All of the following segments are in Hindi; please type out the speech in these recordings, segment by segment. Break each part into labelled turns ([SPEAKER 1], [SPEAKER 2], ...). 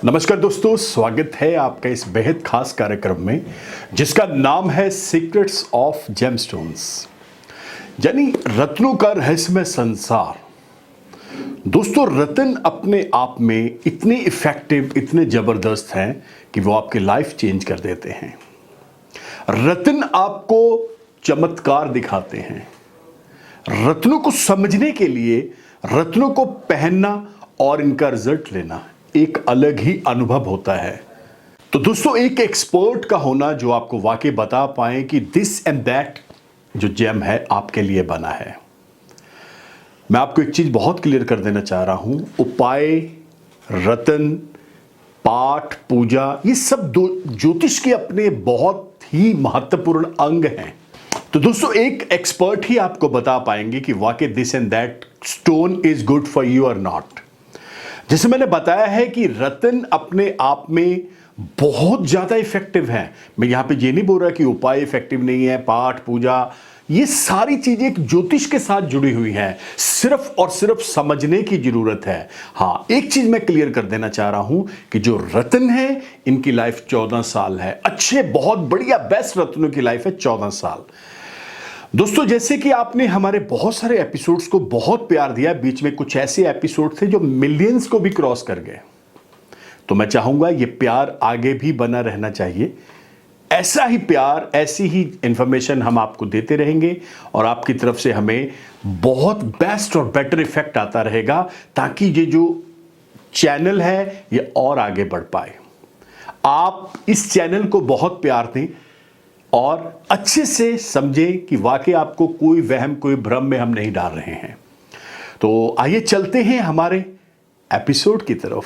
[SPEAKER 1] नमस्कार दोस्तों, स्वागत है आपका इस बेहद खास कार्यक्रम में जिसका नाम है सीक्रेट्स ऑफ जेमस्टोन्स, यानी रत्नों का रहस्यमय संसार। दोस्तों, रत्न अपने आप में इतने इफेक्टिव, इतने जबरदस्त हैं कि वो आपकी लाइफ चेंज कर देते हैं। रत्न आपको चमत्कार दिखाते हैं। रत्नों को समझने के लिए रत्नों को पहनना और इनका रिजल्ट लेना एक अलग ही अनुभव होता है। तो दोस्तों, एक एक्सपर्ट का होना जो आपको वाकई बता पाए कि दिस एंड दैट जो जेम है आपके लिए बना है। मैं आपको एक चीज बहुत क्लियर कर देना चाह रहा हूं, उपाय, रतन, पाठ, पूजा, ये सब ज्योतिष के अपने बहुत ही महत्वपूर्ण अंग हैं। तो दोस्तों, एक एक्सपर्ट ही आपको बता पाएंगे कि वाकई this and that stone is good for you और नॉट। जैसे मैंने बताया है कि रत्न अपने आप में बहुत ज्यादा इफेक्टिव हैं। मैं यहां पे ये नहीं बोल रहा कि उपाय इफेक्टिव नहीं है, पाठ, पूजा, ये सारी चीजें एक ज्योतिष के साथ जुड़ी हुई हैं। सिर्फ और सिर्फ समझने की जरूरत है। हां, एक चीज मैं क्लियर कर देना चाह रहा हूं कि जो रत्न है इनकी लाइफ 14 साल है। अच्छे, बहुत बढ़िया, बेस्ट रत्नों की लाइफ है 14 साल। दोस्तों, जैसे कि आपने हमारे बहुत सारे एपिसोड्स को बहुत प्यार दिया, बीच में कुछ ऐसे एपिसोड थे जो मिलियंस को भी क्रॉस कर गए, तो मैं चाहूंगा ये प्यार आगे भी बना रहना चाहिए। ऐसा ही प्यार, ऐसी ही इंफॉर्मेशन हम आपको देते रहेंगे और आपकी तरफ से हमें बहुत बेस्ट और बेटर इफेक्ट आता रहेगा, ताकि ये जो चैनल है ये और आगे बढ़ पाए। आप इस चैनल को बहुत प्यार दें और अच्छे से समझें कि वाकई आपको कोई वहम, कोई भ्रम में हम नहीं डाल रहे हैं। तो आइए चलते हैं हमारे एपिसोड की तरफ।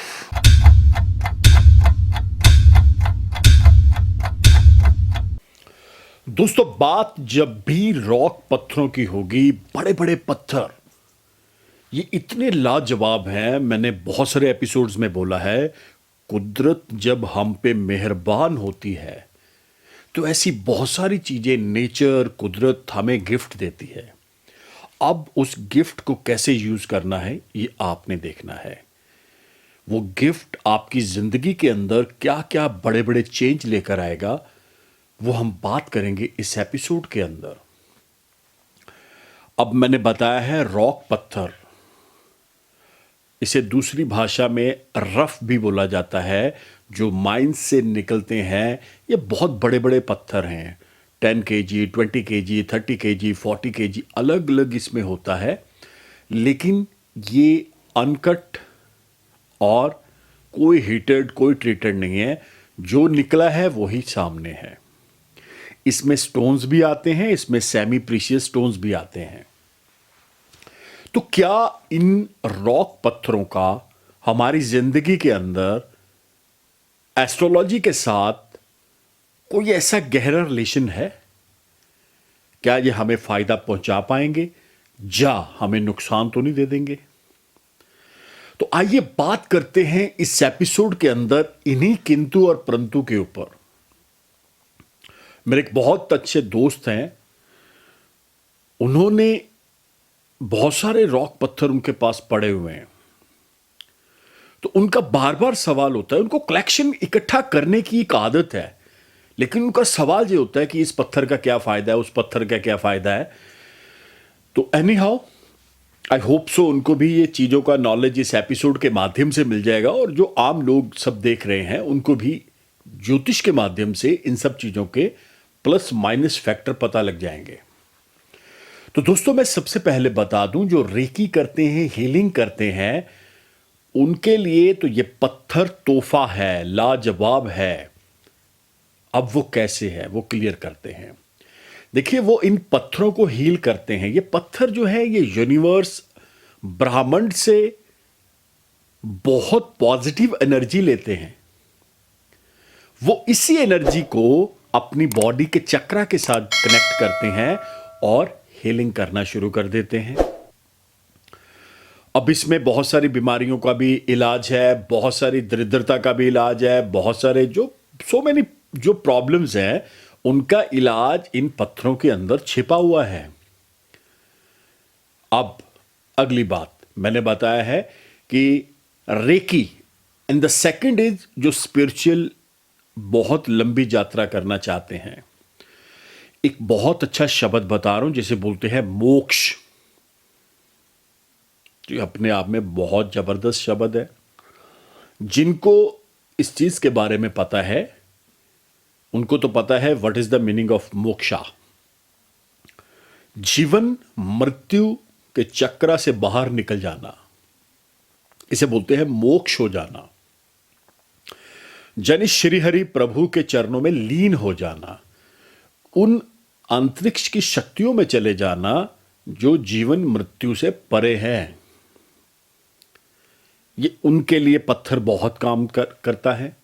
[SPEAKER 1] दोस्तों, बात जब भी रॉक पत्थरों की होगी, बड़े बड़े पत्थर ये इतने लाजवाब हैं। मैंने बहुत सारे एपिसोड्स में बोला है, कुदरत जब हम पे मेहरबान होती है तो ऐसी बहुत सारी चीजें नेचर, कुदरत हमें गिफ्ट देती है। अब उस गिफ्ट को कैसे यूज करना है ये आपने देखना है। वो गिफ्ट आपकी जिंदगी के अंदर क्या क्या बड़े बड़े चेंज लेकर आएगा, वो हम बात करेंगे इस एपिसोड के अंदर। अब मैंने बताया है रॉक पत्थर, इसे दूसरी भाषा में रफ भी बोला जाता है, जो माइंस से निकलते हैं। ये बहुत बड़े बड़े पत्थर हैं, 10 kg, 20 kg, 30 kg, 40 kg, अलग अलग इसमें होता है। लेकिन ये अनकट और कोई हीटेड, कोई ट्रीटेड नहीं है। जो निकला है वही सामने है। इसमें स्टोन्स भी आते हैं, इसमें सेमी प्रीशियस स्टोन्स भी आते हैं। तो क्या इन रॉक पत्थरों का हमारी जिंदगी के अंदर एस्ट्रोलॉजी के साथ कोई ऐसा गहरा रिलेशन है? क्या ये हमें फायदा पहुंचा पाएंगे या हमें नुकसान तो नहीं दे देंगे? तो आइए बात करते हैं इस एपिसोड के अंदर इन्हीं किंतु और परंतु के ऊपर। मेरे एक बहुत अच्छे दोस्त हैं, उन्होंने बहुत सारे रॉक पत्थर उनके पास पड़े हुए हैं। तो उनका बार बार सवाल होता है, उनको कलेक्शन इकट्ठा करने की एक आदत है, लेकिन उनका सवाल ये होता है कि इस पत्थर का क्या फायदा है, उस पत्थर का क्या फायदा है। तो any how, I hope so उनको भी ये चीज़ों का नॉलेज इस एपिसोड के माध्यम से मिल जाएगा, और जो आम लोग सब देख रहे हैं उनको भी ज्योतिष के माध्यम से इन सब चीज़ों के प्लस माइनस फैक्टर पता लग जाएंगे। तो दोस्तों, मैं सबसे पहले बता दूं, जो रेकी करते हैं, हीलिंग करते हैं, उनके लिए तो ये पत्थर तोहफा है, लाजवाब है। अब वो कैसे है वो क्लियर करते हैं। देखिए, वो इन पत्थरों को हील करते हैं। ये पत्थर जो है ये यूनिवर्स, ब्रह्मांड से बहुत पॉजिटिव एनर्जी लेते हैं। वो इसी एनर्जी को अपनी बॉडी के चक्रा के साथ कनेक्ट करते हैं और हीलिंग करना शुरू कर देते हैं। अब इसमें बहुत सारी बीमारियों का भी इलाज है, बहुत सारी दरिद्रता का भी इलाज है, बहुत सारे जो प्रॉब्लम्स हैं उनका इलाज इन पत्थरों के अंदर छिपा हुआ है। अब अगली बात, मैंने बताया है कि recce and the second is जो स्पिरिचुअल बहुत लंबी यात्रा करना चाहते हैं, एक बहुत अच्छा शब्द बता रहा हूं जिसे बोलते हैं मोक्ष। जो अपने आप में बहुत जबरदस्त शब्द है। जिनको इस चीज के बारे में पता है उनको तो पता है what is the meaning of moksha. जीवन मृत्यु के चक्र से बाहर निकल जाना, इसे बोलते हैं मोक्ष हो जाना। जन श्री हरि प्रभु के चरणों में लीन हो जाना, उन अंतरिक्ष की शक्तियों में चले जाना जो जीवन मृत्यु से परे है। ये उनके लिए पत्थर बहुत काम करता है।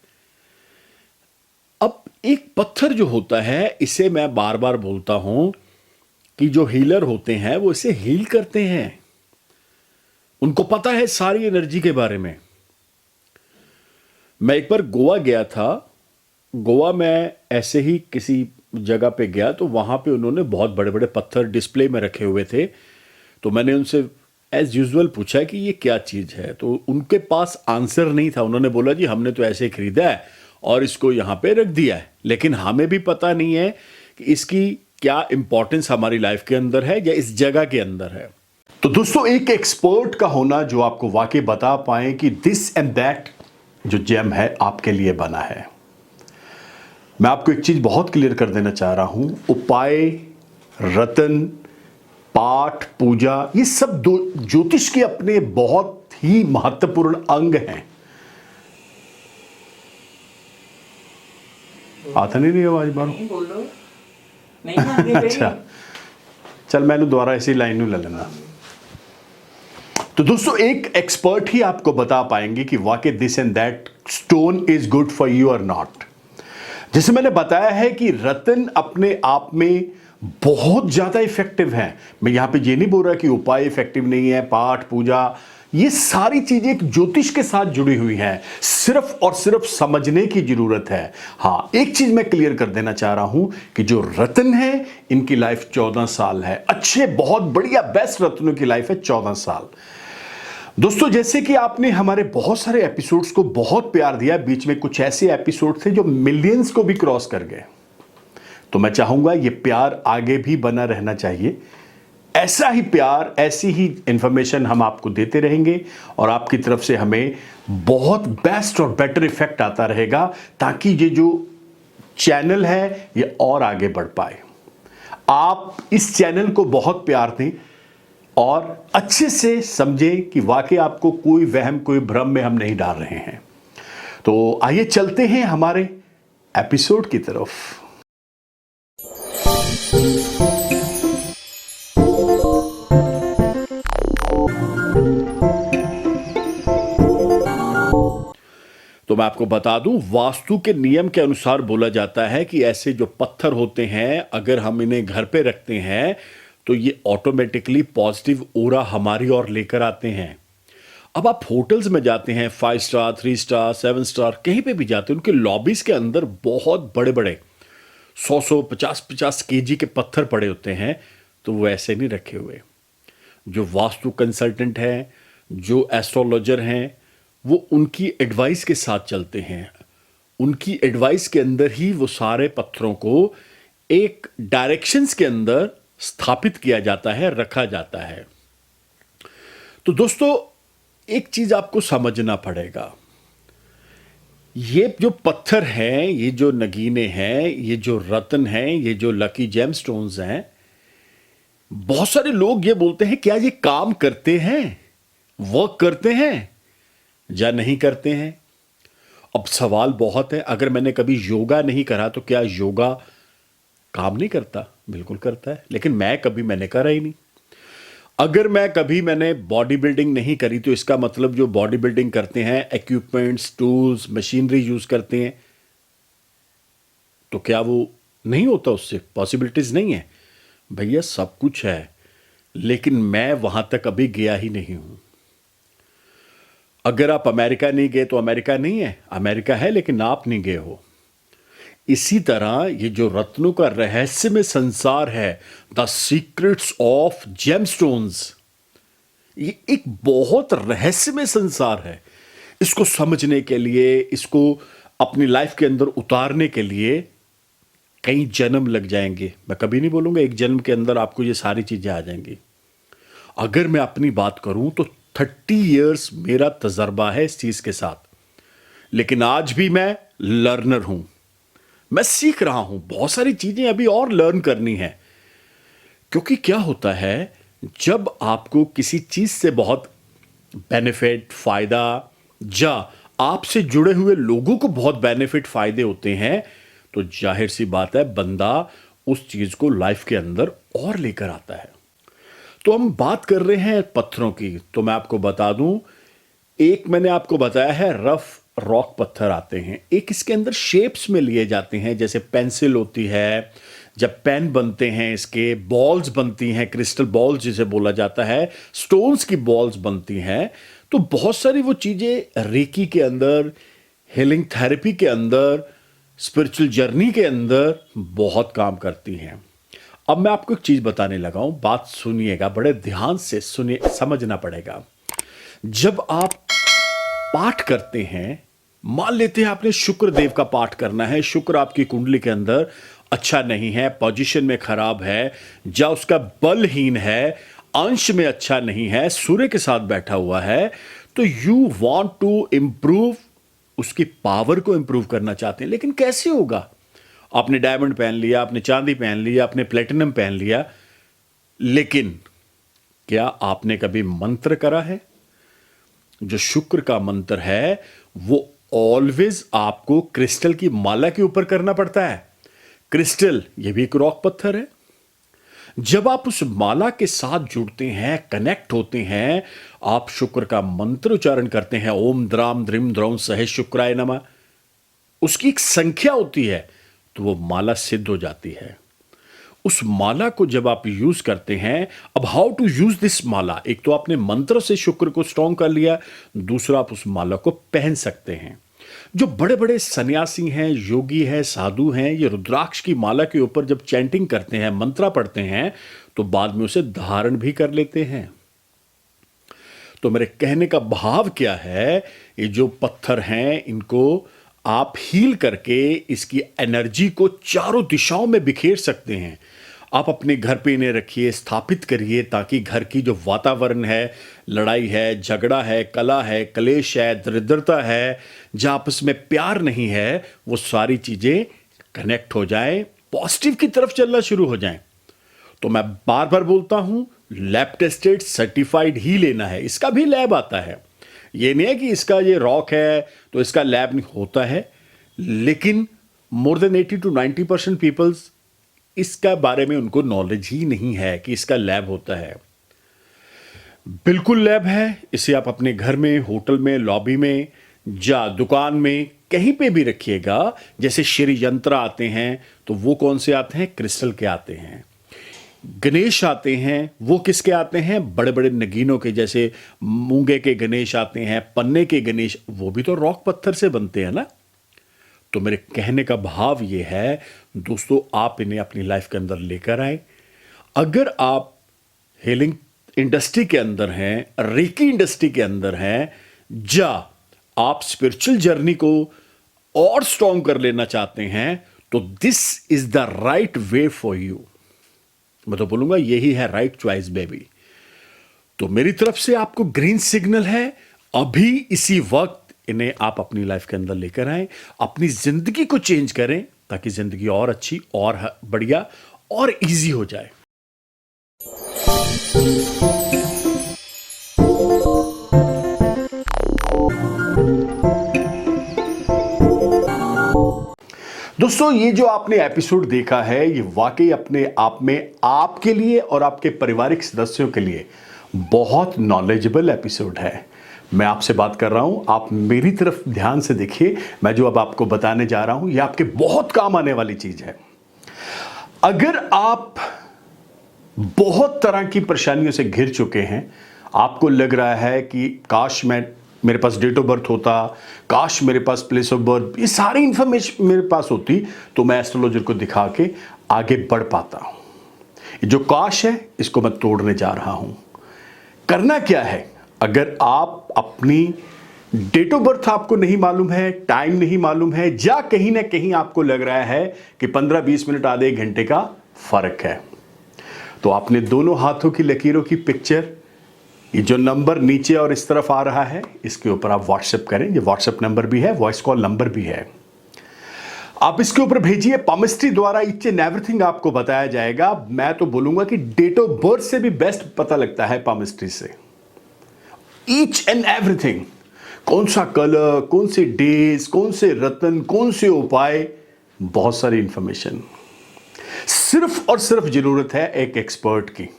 [SPEAKER 1] अब एक पत्थर जो होता है, इसे मैं बार बार बोलता हूं कि जो हीलर होते हैं वो इसे हील करते हैं। उनको पता है सारी एनर्जी के बारे में। मैं एक बार गोवा गया था। गोवा में ऐसे ही किसी जगह पे गया तो वहां पे उन्होंने बहुत बड़े बड़े पत्थर डिस्प्ले में रखे हुए थे। तो मैंने उनसे एज यूजुअल पूछा कि ये क्या चीज है, तो उनके पास आंसर नहीं था। उन्होंने बोला जी हमने तो ऐसे खरीदा है और इसको यहां पे रख दिया है, लेकिन हमें भी पता नहीं है कि इसकी क्या इंपॉर्टेंस हमारी लाइफ के अंदर है या इस जगह के अंदर है। तो दोस्तों, एक एक्सपर्ट का होना जो आपको वाकई बता पाए कि दिस एंड दैट जो जेम है आपके लिए बना है। मैं आपको एक चीज बहुत क्लियर कर देना चाह रहा हूं, उपाय, रतन, पाठ, पूजा, ये सब ज्योतिष के अपने बहुत ही महत्वपूर्ण अंग हैं। आता नहीं आवाज बारो
[SPEAKER 2] बोलो नहीं
[SPEAKER 1] अच्छा चल मैंने दोबारा इसी लाइन ले लेना। तो दोस्तों, एक एक्सपर्ट ही आपको बता पाएंगे कि वाकई this and that stone is good for you और नॉट। जैसे मैंने बताया है कि रतन अपने आप में बहुत ज्यादा इफेक्टिव है। मैं यहां पे ये नहीं बोल रहा कि उपाय इफेक्टिव नहीं है, पाठ पूजा, ये सारी चीजें एक ज्योतिष के साथ जुड़ी हुई हैं। सिर्फ और सिर्फ समझने की जरूरत है। हां, एक चीज मैं क्लियर कर देना चाह रहा हूं कि जो रत्न है इनकी लाइफ 14 साल है। अच्छे, बहुत बढ़िया, बेस्ट रत्नों की लाइफ है 14 साल। दोस्तों, जैसे कि आपने हमारे बहुत सारे एपिसोड्स को बहुत प्यार दिया, बीच में कुछ ऐसे एपिसोड थे जो मिलियंस को भी क्रॉस कर गए, तो मैं चाहूंगा ये प्यार आगे भी बना रहना चाहिए। ऐसा ही प्यार, ऐसी ही इंफॉर्मेशन हम आपको देते रहेंगे और आपकी तरफ से हमें बहुत बेस्ट और बेटर इफेक्ट आता रहेगा, ताकि ये जो चैनल है ये और आगे बढ़ पाए। आप इस चैनल को बहुत प्यार दें और अच्छे से समझें कि वाकई आपको कोई वहम, कोई भ्रम में हम नहीं डाल रहे हैं। तो आइए चलते हैं हमारे एपिसोड की तरफ। तो मैं आपको बता दूं, वास्तु के नियम के अनुसार बोला जाता है कि ऐसे जो पत्थर होते हैं, अगर हम इन्हें घर पे रखते हैं तो ये ऑटोमेटिकली पॉजिटिव ऑरा हमारी ओर लेकर आते हैं। अब आप होटल्स में जाते हैं, 5 स्टार, 3 स्टार, 7 स्टार, कहीं पे भी जाते हैं, उनके लॉबीज के अंदर बहुत बड़े बड़े 100 50 केजी के पत्थर पड़े होते हैं। तो वो ऐसे नहीं रखे हुए। जो वास्तु कंसल्टेंट हैं, जो एस्ट्रोलॉजर हैं, वो उनकी एडवाइस के साथ चलते हैं। उनकी एडवाइस के अंदर ही वो सारे पत्थरों को एक डायरेक्शंस के अंदर स्थापित किया जाता है, रखा जाता है। तो दोस्तों, एक चीज आपको समझना पड़ेगा, ये जो पत्थर हैं, ये जो नगीने हैं, ये जो रत्न हैं, ये जो लकी जेम स्टोन्स हैं, बहुत सारे लोग ये बोलते हैं क्या ये काम करते हैं, वर्क करते हैं या नहीं करते हैं। अब सवाल बहुत है। अगर मैंने कभी योगा नहीं करा तो क्या योगा काम नहीं करता? बिल्कुल करता है, लेकिन मैंने करा ही नहीं। अगर मैंने बॉडी बिल्डिंग नहीं करी तो इसका मतलब जो बॉडी बिल्डिंग करते हैं, इक्विपमेंट्स, टूल्स, मशीनरी यूज करते हैं, तो क्या वो नहीं होता? उससे पॉसिबिलिटीज नहीं है? भैया सब कुछ है, लेकिन मैं वहां तक अभी गया ही नहीं हूं। अगर आप अमेरिका नहीं गए तो अमेरिका नहीं है, अमेरिका है लेकिन आप नहीं गए हो। इसी तरह ये जो रत्नों का रहस्यमय संसार है, द सीक्रेट्स ऑफ जेमस्टोन्स, ये एक बहुत रहस्यमय संसार है। इसको समझने के लिए, इसको अपनी लाइफ के अंदर उतारने के लिए कई जन्म लग जाएंगे। मैं कभी नहीं बोलूंगा एक जन्म के अंदर आपको ये सारी चीजें आ जाएंगी। अगर मैं अपनी बात करूं तो 30 इयर्स मेरा तजर्बा है इस चीज के साथ, लेकिन आज भी मैं लर्नर हूं। मैं सीख रहा हूं, बहुत सारी चीजें अभी और लर्न करनी है। क्योंकि क्या होता है, जब आपको किसी चीज से बहुत बेनिफिट, फायदा, या आपसे जुड़े हुए लोगों को बहुत बेनिफिट, फायदे होते हैं, तो जाहिर सी बात है बंदा उस चीज को लाइफ के अंदर और लेकर आता है। तो हम बात कर रहे हैं पत्थरों की। तो मैं आपको बता दूं, एक मैंने आपको बताया है रफ रॉक पत्थर आते हैं, एक इसके अंदर शेप्स में लिए जाते हैं, जैसे पेंसिल होती है, जब पेन बनते हैं, इसके बॉल्स बनती हैं, क्रिस्टल बॉल्स जिसे बोला जाता है, स्टोन्स की बॉल्स बनती हैं। तो बहुत सारी वो चीजें रेकी के अंदर, हीलिंग थेरेपी के अंदर, स्पिरिचुअल जर्नी के अंदर बहुत काम करती हैं। अब मैं आपको एक चीज बताने लगा हूं, बात सुनिएगा, बड़े ध्यान से सुनिए, समझना पड़ेगा। जब आप पाठ करते हैं, मान लेते हैं आपने शुक्र देव का पाठ करना है, शुक्र आपकी कुंडली के अंदर अच्छा नहीं है, पोजीशन में खराब है, या उसका बलहीन है, अंश में अच्छा नहीं है, सूर्य के साथ बैठा हुआ है, तो यू वांट टू इंप्रूव, उसकी पावर को इंप्रूव करना चाहते हैं। लेकिन कैसे होगा? आपने डायमंड पहन लिया, आपने चांदी पहन लिया, आपने प्लेटिनम पहन लिया, लेकिन क्या आपने कभी मंत्र करा है? जो शुक्र का मंत्र है वो ऑलवेज आपको क्रिस्टल की माला के ऊपर करना पड़ता है। क्रिस्टल ये भी एक रॉक पत्थर है। जब आप उस माला के साथ जुड़ते हैं, कनेक्ट होते हैं, आप शुक्र का मंत्र उच्चारण करते हैं, ओम द्राम द्रिम द्रौम सहे शुक्राय नमः, उसकी एक संख्या होती है, तो वो माला सिद्ध हो जाती है। उस माला को जब आप यूज करते हैं, अब हाउ टू यूज दिस माला, एक तो आपने मंत्र से शुक्र को स्ट्रॉन्ग कर लिया, दूसरा आप उस माला को पहन सकते हैं। जो बड़े बड़े सन्यासी हैं, योगी हैं, साधु हैं, ये रुद्राक्ष की माला के ऊपर जब चैंटिंग करते हैं, मंत्रा पढ़ते हैं, तो बाद में उसे धारण भी कर लेते हैं। तो मेरे कहने का भाव क्या है, ये जो पत्थर हैं इनको आप हील करके इसकी एनर्जी को चारों दिशाओं में बिखेर सकते हैं। आप अपने घर पे इन्हें रखिए, स्थापित करिए, ताकि घर की जो वातावरण है, लड़ाई है, झगड़ा है, कला है, कलेश है, दरिद्रता है, जहाँ आपस में प्यार नहीं है, वो सारी चीज़ें कनेक्ट हो जाए, पॉजिटिव की तरफ चलना शुरू हो जाएं। तो मैं बार बार बोलता हूं, लैब टेस्टेड सर्टिफाइड ही लेना है। इसका भी लैब आता है, ये नहीं है कि इसका ये रॉक है तो इसका लैब नहीं होता है, लेकिन मोर देन 80 to 90% पीपल्स इसका बारे में उनको नॉलेज ही नहीं है कि इसका लैब होता है। बिल्कुल लैब है। इसे आप अपने घर में, होटल में, लॉबी में, या दुकान में, कहीं पे भी रखिएगा। जैसे श्री यंत्र आते हैं, तो वो कौन से आते हैं? क्रिस्टल के आते हैं। गणेश आते हैं, वो किसके आते हैं? बड़े बड़े नगीनों के, जैसे मूंगे के गणेश आते हैं, पन्ने के गणेश, वो भी तो रॉक पत्थर से बनते हैं ना। तो मेरे कहने का भाव ये है दोस्तों, आप इन्हें अपनी लाइफ के अंदर लेकर आए। अगर आप हीलिंग इंडस्ट्री के अंदर हैं, रेकी इंडस्ट्री के अंदर हैं, या आप स्पिरिचुअल जर्नी को और स्ट्रॉन्ग कर लेना चाहते हैं, तो this is the right way for you. मैं तो बोलूंगा यही है राइट चॉइस बेबी। तो मेरी तरफ से आपको ग्रीन सिग्नल है, अभी इसी वक्त इन्हें आप अपनी लाइफ के अंदर लेकर आए, अपनी जिंदगी को चेंज करें, ताकि जिंदगी और अच्छी और बढ़िया और इजी हो जाए। दोस्तों, ये जो आपने एपिसोड देखा है, ये वाकई अपने आप में आपके लिए और आपके पारिवारिक सदस्यों के लिए बहुत नॉलेजेबल एपिसोड है। मैं आपसे बात कर रहा हूं, आप मेरी तरफ ध्यान से देखिए। मैं जो अब आपको बताने जा रहा हूं, ये आपके बहुत काम आने वाली चीज है। अगर आप बहुत तरह की परेशानियों से घिर चुके हैं, आपको लग रहा है कि काश मेरे पास डेट ऑफ बर्थ होता, काश मेरे पास प्लेस ऑफ बर्थ, ये सारी इंफॉर्मेशन मेरे पास होती, तो मैं एस्ट्रोलॉजर को दिखा के आगे बढ़ पाता हूं। ये जो काश है, इसको मैं तोड़ने जा रहा हूं। करना क्या है? अगर आप अपनी डेट ऑफ बर्थ आपको नहीं मालूम है, टाइम नहीं मालूम है, या कहीं ना कहीं आपको लग रहा है कि 15-20 मिनट आधे एक घंटे का फर्क है, तो आपने दोनों हाथों की लकीरों की पिक्चर, ये जो नंबर नीचे और इस तरफ आ रहा है, इसके ऊपर आप व्हाट्सएप करें। ये व्हाट्सएप नंबर भी है, वॉइस कॉल नंबर भी है। आप इसके ऊपर भेजिए। पामिस्ट्री द्वारा ईच एंड एवरीथिंग आपको बताया जाएगा। मैं तो बोलूंगा कि डेट ऑफ बर्थ से भी बेस्ट पता लगता है पामिस्ट्री से। ईच एंड एवरीथिंग, कौन सा कलर, कौन से डेज, कौन से रत्न, कौन से उपाय, बहुत सारी इंफॉर्मेशन। सिर्फ और सिर्फ जरूरत है एक एक्सपर्ट की।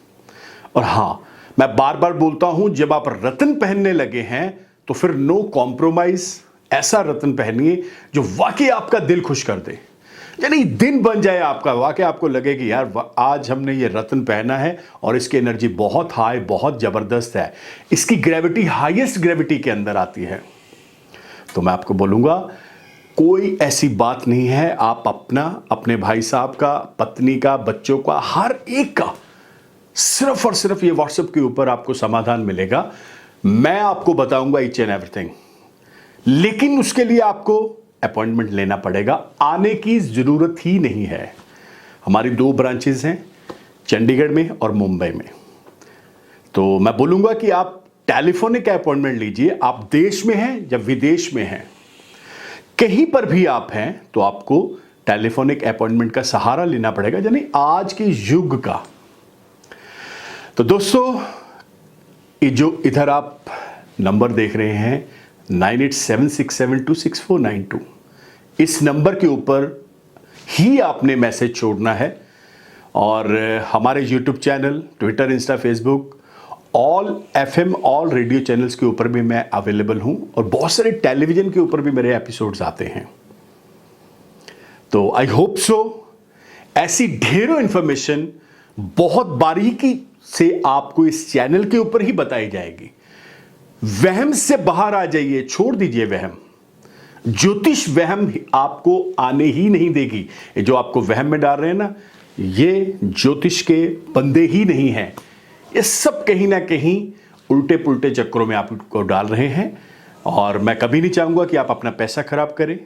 [SPEAKER 1] और हां, मैं बार बार बोलता हूं, जब आप रत्न पहनने लगे हैं तो फिर नो कॉम्प्रोमाइज। ऐसा रत्न पहनिए जो वाकई आपका दिल खुश कर दे, यानी दिन बन जाए आपका, वाकई आपको लगे कि यार आज हमने ये रत्न पहना है और इसकी एनर्जी बहुत हाई, बहुत जबरदस्त है, इसकी ग्रेविटी हाईएस्ट ग्रेविटी के अंदर आती है। तो मैं आपको बोलूंगा, कोई ऐसी बात नहीं है। आप अपना, अपने भाई साहब का, पत्नी का, बच्चों का, हर एक का सिर्फ और सिर्फ ये व्हाट्सएप के ऊपर आपको समाधान मिलेगा। मैं आपको बताऊंगा ईच एंड एवरीथिंग, लेकिन उसके लिए आपको अपॉइंटमेंट लेना पड़ेगा। आने की जरूरत ही नहीं है। हमारी 2 ब्रांचेस हैं, चंडीगढ़ में और मुंबई में। तो मैं बोलूंगा कि आप टेलीफोनिक अपॉइंटमेंट लीजिए। आप देश में हैं या विदेश में हैं, कहीं पर भी आप हैं, तो आपको टेलीफोनिक अपॉइंटमेंट का सहारा लेना पड़ेगा, यानी आज के युग का। तो दोस्तों, ये जो इधर आप नंबर देख रहे हैं 9876726492, इस नंबर के ऊपर ही आपने मैसेज छोड़ना है। और हमारे YouTube channel, Twitter, Insta, Facebook, all FM, all radio channels के ऊपर भी मैं अवेलेबल हूं, और बहुत सारे टेलीविजन के ऊपर भी मेरे एपिसोड्स आते हैं। तो आई होप सो, ऐसी ढेरों इंफॉर्मेशन बहुत बारीकी से आपको इस चैनल के ऊपर ही बताई जाएगी। वहम से बाहर आ जाइए, छोड़ दीजिए वहम। ज्योतिष वहम आपको आने ही नहीं देगी। ये जो आपको वहम में डाल रहे हैं ना, ये ज्योतिष के बंदे ही नहीं हैं। ये सब कहीं ना कहीं उल्टे पुल्टे चक्करों में आपको डाल रहे हैं, और मैं कभी नहीं चाहूंगा कि आप अपना पैसा खराब करें।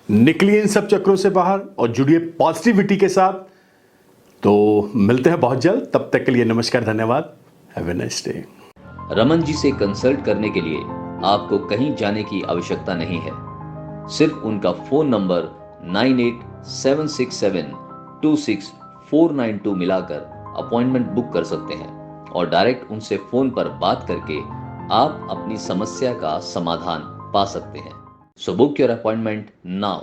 [SPEAKER 1] निकलिए इन सब चक्करों से बाहर और जुड़िए पॉजिटिविटी के साथ। तो मिलते हैं बहुत जल्द, तब तक के लिए नमस्कार, धन्यवाद, have a nice day.
[SPEAKER 3] Raman ji से कंसल्ट करने के लिए आपको कहीं जाने की आवश्यकता नहीं है। सिर्फ उनका फोन नंबर 9876726492 मिलाकर अपॉइंटमेंट बुक कर सकते हैं, और डायरेक्ट उनसे फोन पर बात करके आप अपनी समस्या का समाधान पा सकते हैं। So book your appointment now.